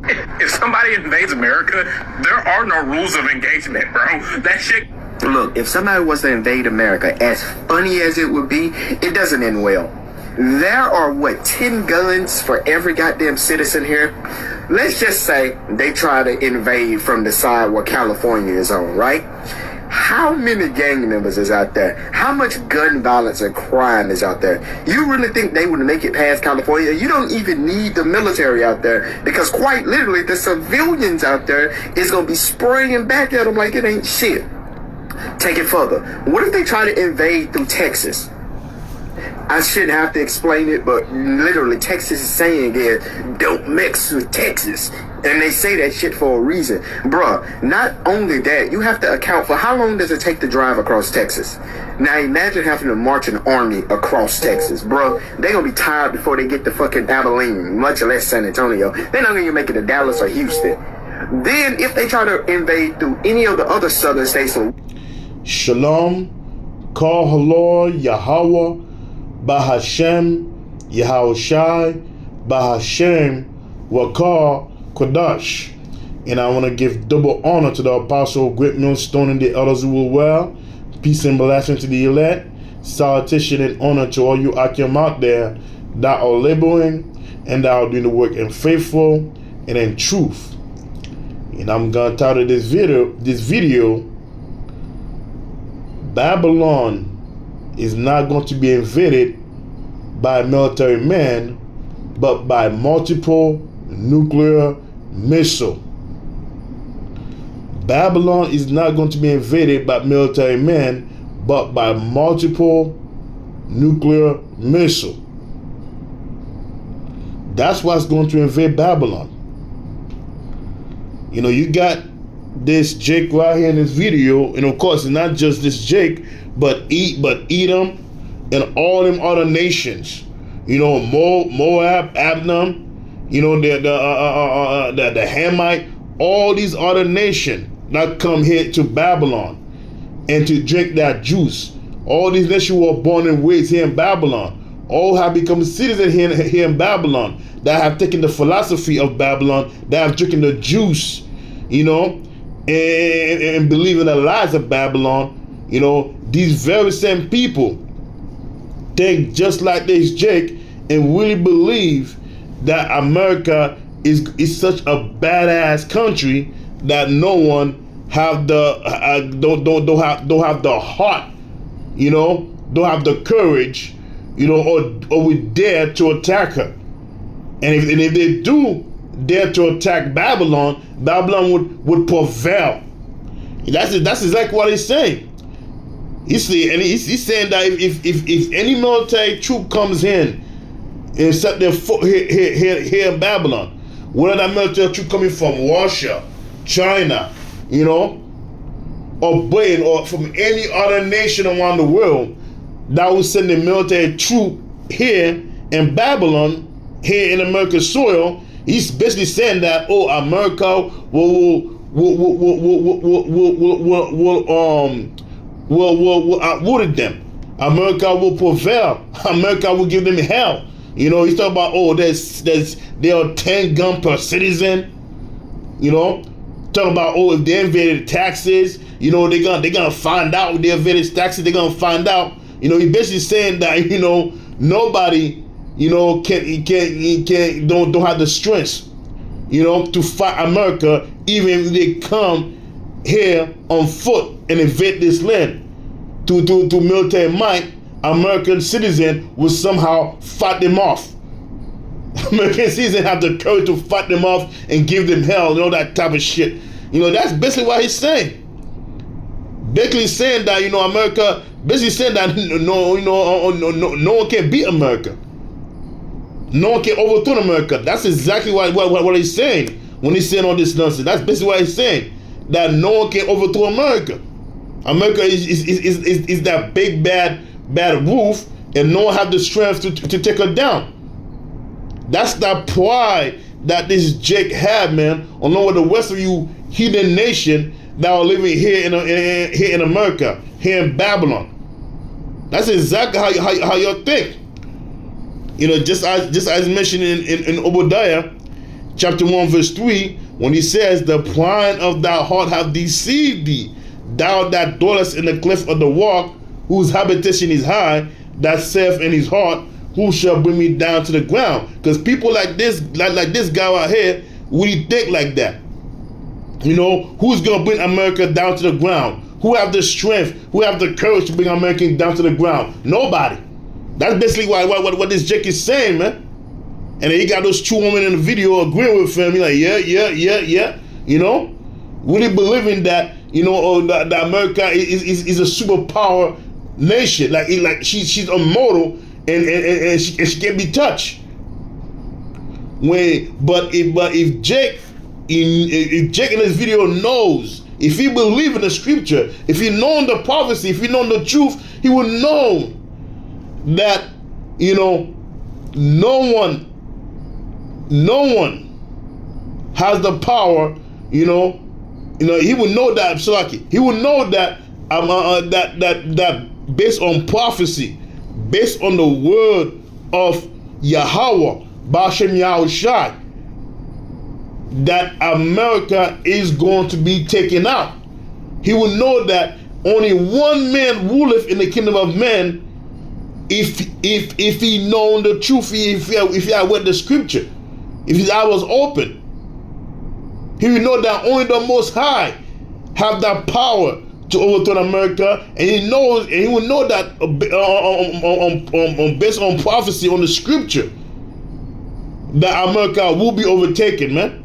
If somebody invades America, there are no rules of engagement, bro. That shit. Look, if somebody was to invade America, as funny as it would be, it doesn't end well. There are, 10 guns for every goddamn citizen here? Let's just say they try to invade from the side where California is on, right? How many gang members is out there? How much gun violence and crime is out there? You really think they would make it past California? You don't even need the military out there, because quite literally the civilians out there is going to be spraying back at them like it ain't shit. Take it further. What if they try to invade through Texas? I shouldn't have to explain it, but literally Texas is saying it, don't mix with Texas. And they say that shit for a reason. Bruh, not only that, you have to account for how long does it take to drive across Texas. Now imagine having to march an army across Texas. Bruh, they gonna be tired before they get to fucking Abilene, much less San Antonio. They're not gonna even make it to Dallas or Houston. Then if they try to invade through any of the other southern states. Shalom, Kol Halor, Yahweh, Bahashem, Yahushai, Bahashem, Wakar, Kodash. And I want to give double honor to the apostle, great millstone, and the elders who will well. Peace and blessing to the elect. Salutation and honor to all you Akim out there that are laboring and that are doing the work in faithful and in truth. And I'm going to title this video, Babylon is not going to be invaded by a military man, but by multiple nuclear missile. Babylon is not going to be invaded by military men, but by multiple nuclear missile. That's what's going to invade Babylon. You know, you got this Jake right here in this video, and of course, it's not just this Jake, but Edom and all them other nations. You know, Moab, Ammon, you know, the Hamite, all these other nations that come here to Babylon and to drink that juice. All these nations who were born and raised here in Babylon, all have become citizens here in Babylon, that have taken the philosophy of Babylon, that have drinking the juice, you know, and believe in the lies of Babylon. You know, these very same people think just like this Jake and really believe that America is such a badass country that no one have the don't have the heart, you know, don't have the courage, you know, or would dare to attack her. And if they do dare to attack Babylon, Babylon would prevail. That's exactly what he's saying. He's saying that if any military troop comes in and set their foot here in Babylon, whether that military troop coming from Russia, China, you know, or Britain, or from any other nation around the world, that will send a military troop here in Babylon, here in America's soil, he's basically saying that, oh, America will outwit them. America will prevail. America will give them hell. You know, he's talking about, oh, there are 10 guns per citizen. You know, talking about, oh, if they invaded taxes, you know, they're gonna find out. If they invaded taxes, they're gonna find out. You know, he's basically saying that, you know, nobody, you know, don't have the strength, you know, to fight America, even if they come here on foot and invade this land. To military might, American citizen will somehow fight them off. American citizens have the courage to fight them off and give them hell, you know, that type of shit. You know, that's basically what he's saying. Basically saying that, you know, America, basically saying that no one can beat America. No one can overthrow America. That's exactly what he's saying when he's saying all this nonsense. That's basically what he's saying, that no one can overthrow America. America is that big bad wolf, and no one have the strength to take her down. That's that pride that this Jake had, man, on all of the rest of you heathen nation that are living here in America, here in Babylon. That's exactly how you think. You know, just as mentioned in Obadiah, chapter 1 verse 3, when he says, the pride of thy heart have deceived thee, thou that dwellest in the cliff of the rock, whose habitation is high, that saith in his heart, who shall bring me down to the ground? Because people like this guy right here, really think like that. You know, who's gonna bring America down to the ground? Who have the strength? Who have the courage to bring America down to the ground? Nobody. That's basically what this Jake is saying, man. And then he got those two women in the video agreeing with him. He's like, yeah. You know, really believing that, you know, that America is a superpower nation. Like she's immortal and she can't be touched. If Jake in this video knows, if he believe in the scripture, if he known the prophecy, if he known the truth, he would know that, you know, no one has the power, you know, he would know that, Salaki. He would know that that based on prophecy, based on the word of Yahweh, Bashem Yahushai, that America is going to be taken out. He would know that only one man ruleth in the kingdom of men if he known the truth, if he had read the scripture, if his eye was open. He would know that only the Most High have that power to overthrow America, and he would know that based on prophecy, on the scripture, that America will be overtaken, man.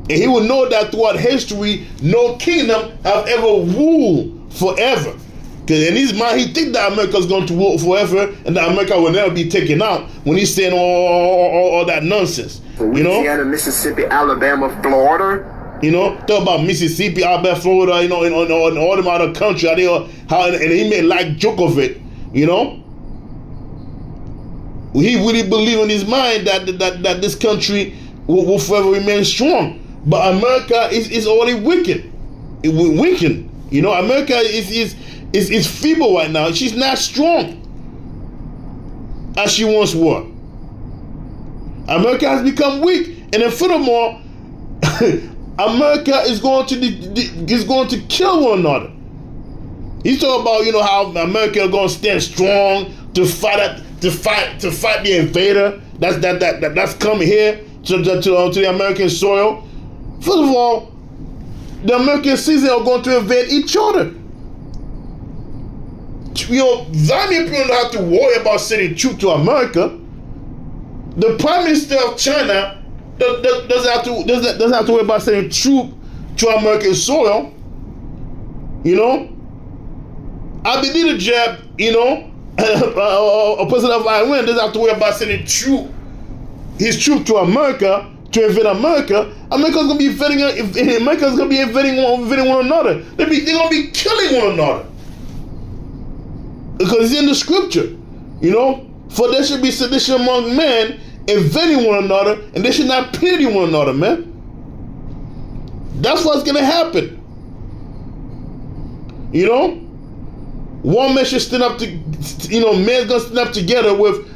And he would know that throughout history, no kingdom have ever ruled forever. Because in his mind, he thinks that America is going to rule forever and that America will never be taken out when he's saying all that nonsense. Louisiana, Mississippi, Alabama, Florida. You know, talk about Mississippi, Alabama, Florida, you know, and all them other countries, and he made like joke of it, you know. He really believed in his mind that this country will forever remain strong. But America is already weakened. You know, America is feeble right now. She's not strong as she once was. America has become weak, and then furthermore, America is going to kill one another. He's talking about, you know, how America is going to stand strong to fight the invader that's coming here to the American soil. First of all, the American citizens are going to invade each other. You know, Vladimir Putin don't have to worry about sending troops to America. The Prime Minister of China doesn't have to worry about sending troops to American soil. You know, Ahmadinejad, you know, a president of Iran doesn't have to worry about sending his troops to America to invade America. America's gonna be invading one another. They're gonna be killing one another. Because it's in the scripture, you know, for there should be sedition among men, invading one another, and they should not pity one another, man. That's what's gonna happen. You know, one man should stand up to, you know, man's gonna stand up together with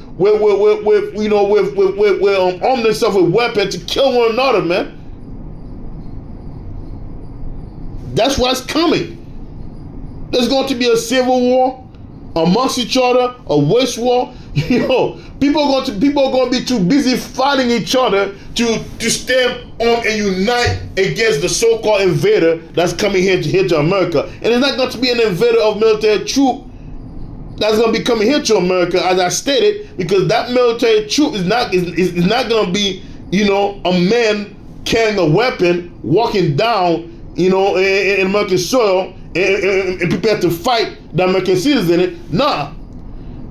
arm themselves with weapons to kill one another, man. That's what's coming. There's going to be a civil war amongst each other, a waste war. You know, people are going to be too busy fighting each other to stand on and unite against the so-called invader that's coming here to America. And it's not going to be an invader of military troop that's going to be coming here to America, as I stated, because that military troop is not going to be, you know, a man carrying a weapon walking down, you know, in American soil and prepared to fight the American citizens in it. Nah,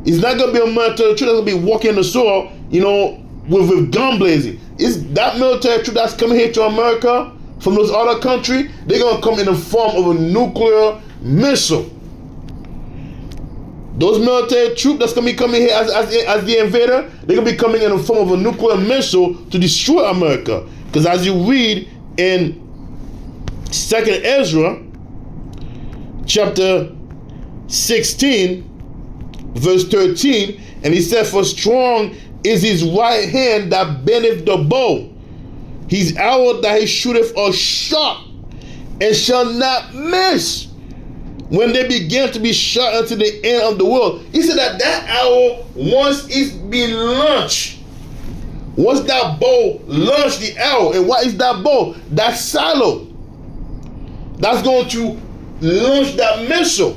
it's not going to be a military troop that's going to be walking the soil, you know, with gun blazing. It's that military troop that's coming here to America from those other countries. They're going to come in the form of a nuclear missile. Those military troops that's going to be coming here as the invader, they're going to be coming in the form of a nuclear missile to destroy America. Because as you read in 2nd Ezra, chapter 16, verse 13, and he said, for strong is his right hand that bendeth the bow, His arrow that he shooteth are sharp, and shall not miss. When they begin to be shot unto the end of the world. He said that arrow, once it's been launched, once that bow launched the arrow, and what is that bow? That silo. That's going to launch that missile.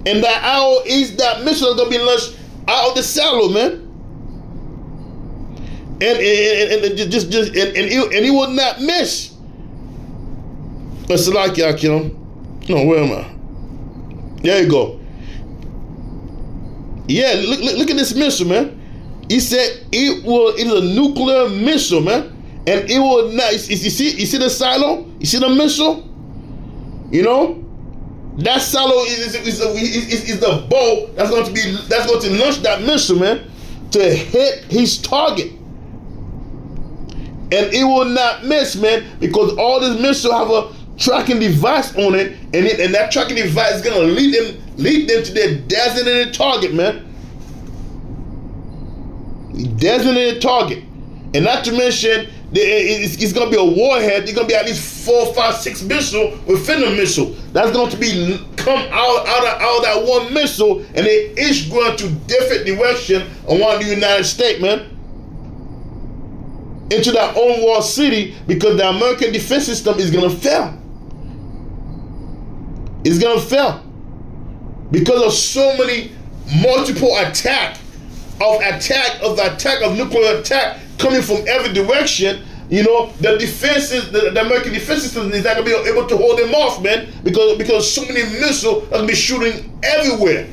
And that arrow is that missile that's going to be launched out of the silo, man. And he will not miss. It's like no, where am I? There you go. Yeah, look at this missile, man. He said it is a nuclear missile, man, and it will not. You see the silo? You see the missile? You know, that silo is the bow that's going to launch that missile, man, to hit his target. And it will not miss, man, because all this missile have a tracking device on it, and that tracking device is gonna lead them to their designated target, man. Designated target, and not to mention it's gonna be a warhead. There's gonna be at least 4, 5, 6 missiles within the missile. That's going to be come out of that one missile, and they each going to different direction around the United States, man. Into that own wall city, because the American defense system is gonna fail. It's gonna fail because of so many multiple attack of nuclear attack coming from every direction. You know, the defenses, the American defense system is not gonna be able to hold them off, man, because so many missiles are gonna be shooting everywhere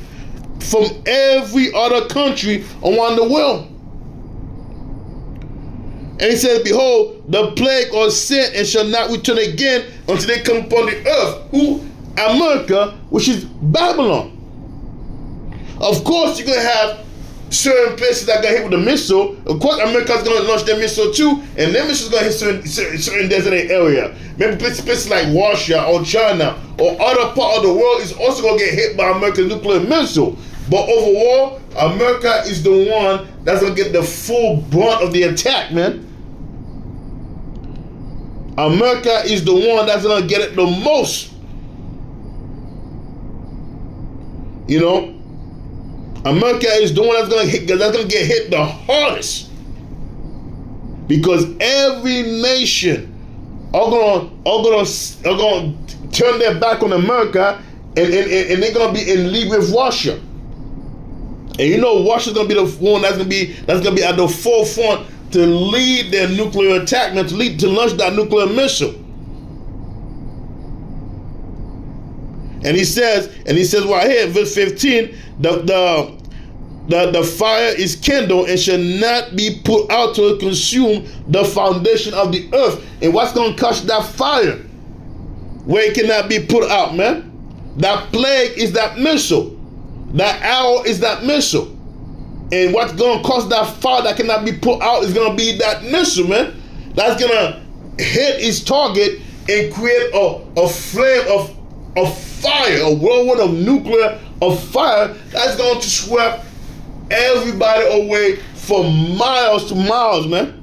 from every other country around the world. And he says, behold, the plague are sent and shall not return again until they come upon the earth. Who? America, which is Babylon. Of course, you're going to have certain places that got hit with a missile. Of course, America's going to launch their missile too, and their missile's going to hit certain designated area. Maybe places like Russia or China or other part of the world is also going to get hit by American nuclear missile. But overall, America is the one that's going to get the full brunt of the attack, man. America is the one that's going to get it the most. You know, America is the one that's going to get hit the hardest, because every nation are going to turn their back on America, and they're going to be in league with Russia. And you know, Russia's going to be the one that's going to be at the forefront to lead their nuclear attack, man, to launch that nuclear missile. And he says right here, verse 15, the fire is kindled and shall not be put out to consume the foundation of the earth. And what's going to catch that fire where it cannot be put out, man? That plague is that missile. That arrow is that missile. And what's going to cause that fire that cannot be put out is going to be that missile, man. That's going to hit its target and create a flame of fire, a whirlwind of nuclear of fire that's going to sweep everybody away for miles to miles, man.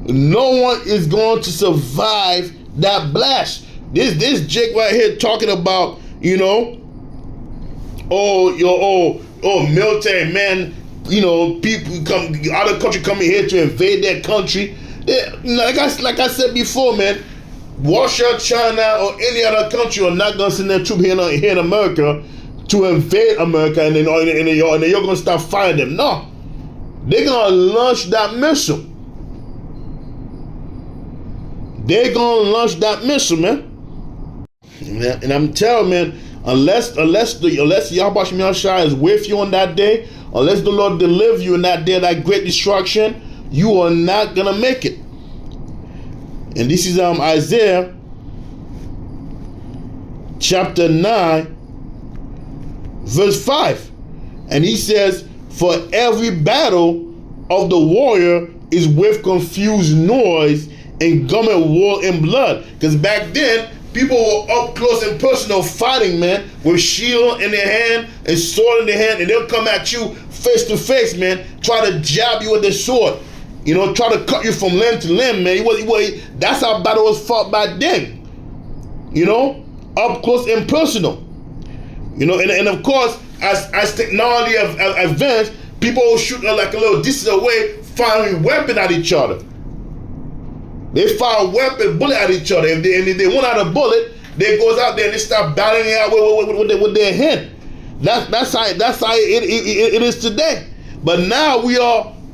No one is going to survive that blast. This Jake right here talking about, you know, military men, you know, people come out of the country coming here to invade their country. Like I said before, man, Russia, China, or any other country are not gonna send their troops here in America to invade America, and then you're gonna start firing them. No, they're gonna launch that missile. They're gonna launch that missile, man. And I'm telling, man, unless Yahweh Shem Shai is with you on that day, unless the Lord deliver you in that day of that great destruction, you are not gonna make it. And this is Isaiah chapter 9, verse 5. And he says, for every battle of the warrior is with confused noise and garment war in blood. Because back then, people were up close and personal fighting, man, with shield in their hand and sword in their hand, and they'll come at you face to face, man, try to jab you with the sword. You know, try to cut you from limb to limb, man. That's how battle was fought back then. You know, up close and personal. You know, and of course, as technology advanced, people will shoot like a little distance away, firing weapon at each other. They fire a bullet at each other. If they want out a bullet, they goes out there and they start battling it out with their hand. That's how it is today. But now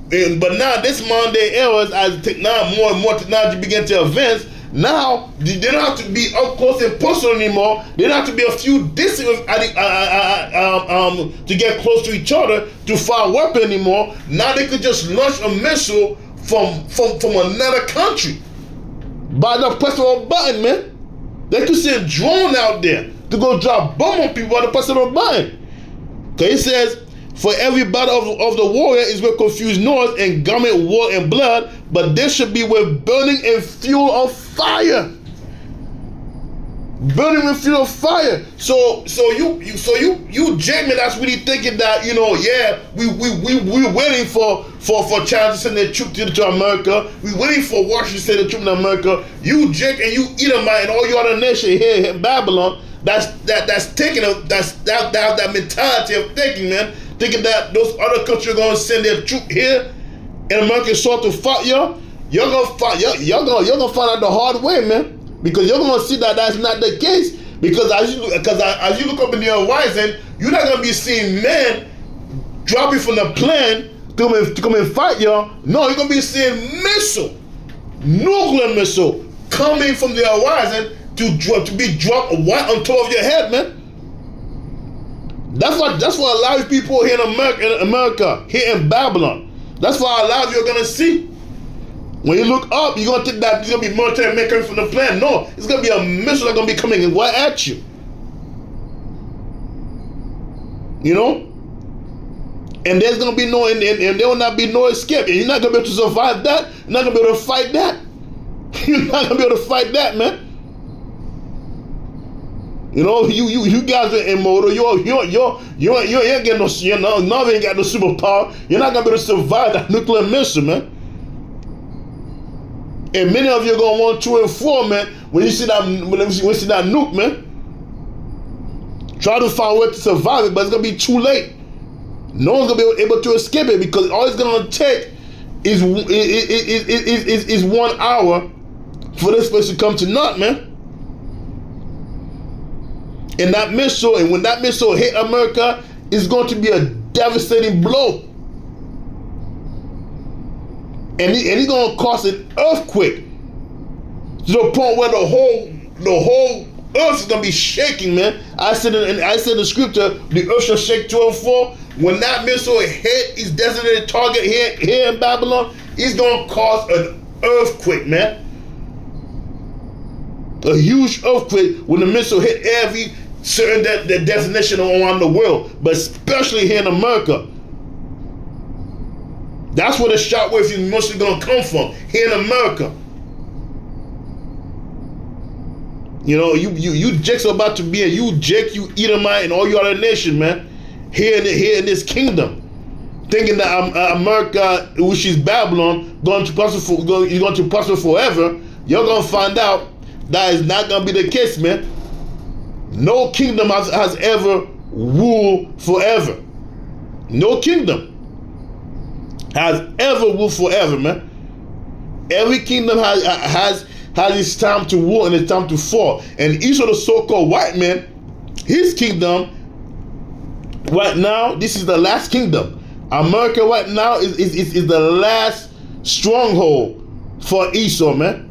this modern day era, as more and more technology begin to advance, now they don't have to be up close and personal anymore. They don't have to be a few distance to get close to each other to fire a weapon anymore. Now they could just launch a missile from another country by the press of a button, man. They could send a drone out there to go drop bomb on people by the press of a button. Okay, it says, for every battle of the warrior is with confused noise and garment, war, and blood, but this should be with burning and fuel of fire. Burning with fuel of fire. So you Jamie, that's really thinking that, you know, yeah, we're waiting for China to send their troops to America. We're waiting for Washington to send their troops to America. You Jake and you Edomite and all you other nation here in Babylon, that's taking that mentality of thinking, man. Thinking that those other countries are gonna send their troop here in American soil to fight y'all. You're gonna find out the hard way, man. Because you're gonna see that that's not the case. Because as you look up in the horizon, you're not gonna be seeing men dropping from the plane to come and fight y'all. No, you're gonna be seeing nuclear missile coming from the horizon to be dropped right on top of your head, man. That's what a lot of people here in America, here in Babylon. That's what a lot of you are gonna see. When you look up, you're gonna think that there's gonna be military men coming from the plane. No, it's gonna be a missile that's gonna be coming right at you. You know? And there's gonna be and there will not be no escape. And you're not gonna be able to survive that. You're not gonna be able to fight that. You're not gonna be able to fight that, man. You know, you guys are immortal. You ain't getting no, ain't got no superpower. You're not gonna be able to survive that nuclear missile, man. And many of you are gonna want 2 and 4, man. When you see that nuke, man, try to find a way to survive it, but it's gonna be too late. No one's gonna be able to escape it because all it's gonna take is 1 hour for this place to come to naught, man. And that missile, and when that missile hit America, it's going to be a devastating blow. And it's going to cause an earthquake to the point where the whole earth is going to be shaking, man. I said in the scripture, the earth shall shake to and fro. When that missile hit its designated target here in Babylon, it's going to cause an earthquake, man. A huge earthquake when the missile hit every certain destination around the world, but especially here in America. That's where the shockwave is mostly gonna come from, here in America. You know, you Jakes are about to be, you Edomite, and all you other nation, man, here in this kingdom, thinking that America, which is Babylon, is going to prosper forever. You're gonna find out that is not gonna be the case, man. No kingdom has ever ruled forever. No kingdom has ever ruled forever, man. Every kingdom has its time to rule and its time to fall. And each of the so-called white men, his kingdom right now, this is the last kingdom. America right now is the last stronghold for Esau, man.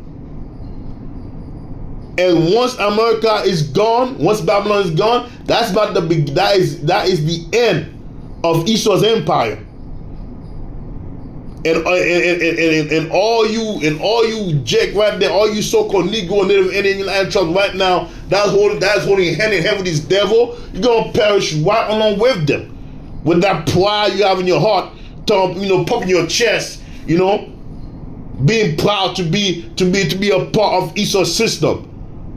And once America is gone, once Babylon is gone, that is the end of Esau's empire. And all you Jake right there, all you so-called Negro, Native Indian land tribes right now, that's holding hand in hand with this devil, you're gonna perish right along with them. With that pride you have in your heart, pumping your chest, being proud to be a part of Esau's system.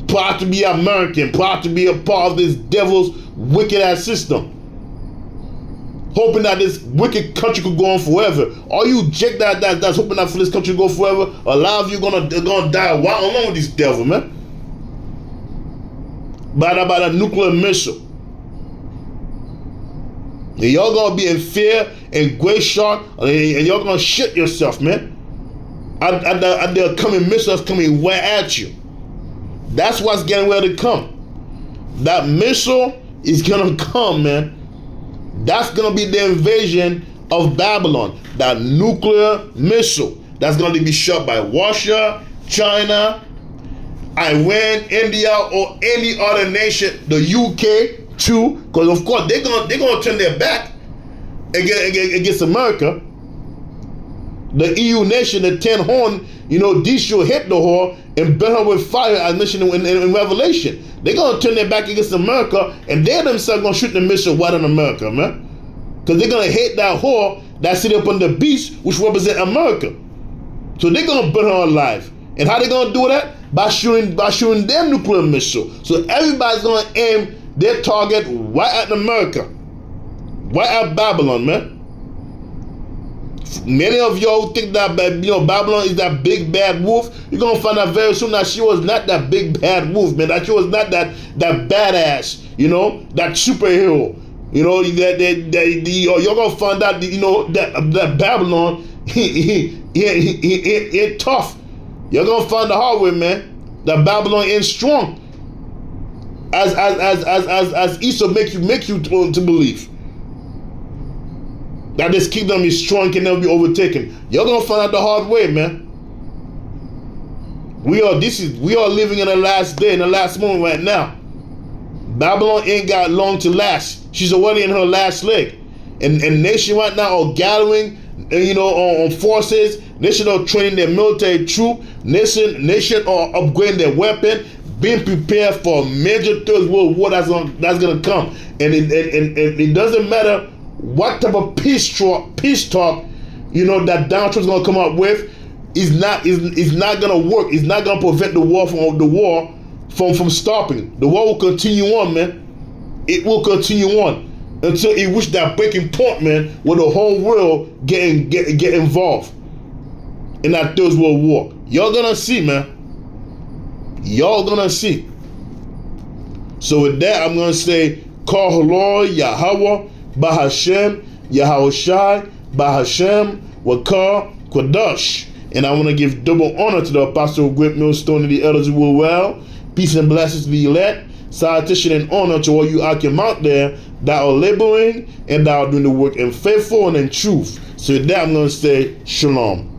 Proud to be American, proud to be a part of this devil's wicked ass system. hoping that this wicked country could go on forever. All you jake that's hoping that for this country to go forever, a lot of you gonna die. Why along with this devil, man? By a nuclear missile. And y'all gonna be in fear and great shock, and y'all gonna shit yourself, man. At the coming missiles coming right at you. That's what's getting ready to come. That missile is gonna come, man. That's gonna be the invasion of Babylon. That nuclear missile that's gonna be shot by Russia, China, Iran, India, or any other nation, the UK too, because of course they're gonna turn their back against America. The EU nation, the 10 horn, these should hit the whore and burn her with fire as mentioned in Revelation. They're gonna turn their back against America, and they themselves gonna shoot the missile right in America, man. Because they're gonna hate that whore that's sitting up on the beast, which represent America. So they're gonna burn her alive. And how they gonna do that? By shooting their nuclear missile. So everybody's gonna aim their target right at America, right at Babylon, man. Many of y'all think that Babylon is that big bad wolf. You're gonna find out very soon that she was not that big bad wolf, man. That she was not that badass, that superhero. You're gonna find out, that Babylon, he tough. You're gonna find the hard way, man. That Babylon ain't strong. As Esau make you to believe that this kingdom is strong, can never be overtaken. You're gonna find out the hard way, man. We are living in the last day, in the last moment right now. Babylon ain't got long to last. She's already in her last leg. And nation right now are gathering, on forces. Nation are training their military troop. Nation are upgrading their weapon, being prepared for a major third world war that's gonna come. And it doesn't matter what type of peace talk, that Donald Trump's gonna come up with, is not gonna work. It's not gonna prevent the war from stopping. The war will continue on, man. It will continue on until it reaches that breaking point, man, where the whole world get involved in that third world war. Y'all gonna see, man. Y'all gonna see. So with that, I'm gonna say, Kol Halor Yahweh Bahashem Yahawashi Bahashem Wakar Kodash. And I want to give double honor to the apostle of Great Millstone and the elders who will well. Peace and blessings to the elect. Salutation and honor to all you Akim out there that are laboring and that are doing the work in faithful and in truth. So with that, I'm going to say Shalom.